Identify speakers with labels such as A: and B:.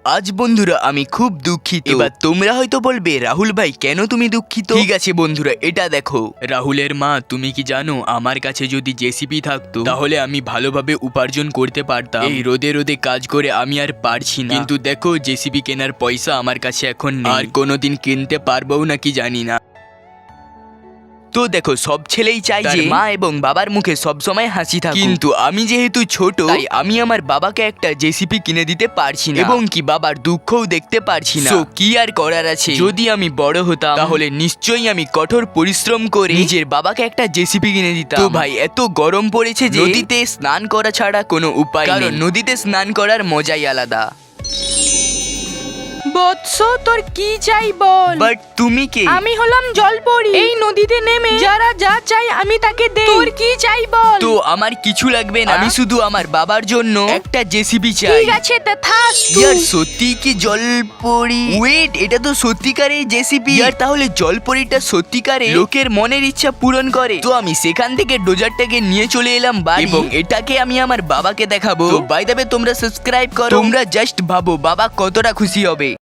A: আজ বন্ধুরা আমি খুব দুঃখিত। এবার তোমরা হয়তো বলবে রাহুল ভাই কেন তুমি দুঃখিত? ঠিক আছে বন্ধুরা, এটা দেখো। রাহুলের মা, তুমি কি জানো আমার কাছে যদি জেসিপি থাকতো তাহলে আমি ভালোভাবে উপার্জন করতে পারতাম। এই রোদে রোদে কাজ করে আমি আর পারছি না। কিন্তু দেখো জেসিপি কেনার পয়সা আমার কাছে এখন নেই, আর কোনোদিন কিনতে পারবো নাকি জানি না। তো দেখো, সব ছেলেই চায় যে মা এবং বাবার মুখে সবসময় হাসি থাকুক, কিন্তু আমি যেহেতু ছোট তাই আমি আমার বাবাকে একটা জেসিপি কিনে দিতে পারছি না, এবং কি বাবার দুঃখও দেখতে পারছি না। তো কি আর করার আছে, যদি আমি বড় হতাম তাহলে নিশ্চয়ই আমি কঠোর পরিশ্রম করে নিজের বাবাকে একটা জেসিপি কিনে দিতাম। তো ভাই, এত গরম পড়েছে যে নদীতে স্নান করা ছাড়া কোনো উপায় নেই, কারণ নদীতে স্নান করার মজাই আলাদা।
B: বৎস, তোর কি চাই বল?
A: বাট তুমি কে?
B: আমি হলাম জলপরি। এই নদীতে নেমে যারা যা চাই আমি তাকে দেই। তোর কি চাই বল?
A: তো আমার কিছু লাগবে না, আমি শুধু আমার বাবার জন্য একটা জেসিবি চাই।
B: ঠিক আছে, তা থাস
A: ইয়ার সত্যি কি জলপরি? ওয়েট, এটা তো সত্যিকারের জেসিবি। ইয়ার তাহলে জলপরিটা সত্যিকারে লোকের মনের ইচ্ছা পূরণ করে। তো আমি সেখান থেকে ডোজারটাকে নিয়ে চলে এলাম বাড়ি, এবং এটাকে আমি আমার বাবাকে দেখাবো। তো বাই দ্য ওয়ে, তোমরা সাবস্ক্রাইব করো। তোমরা জাস্ট ভাবো বাবা কতটা খুশি হবে।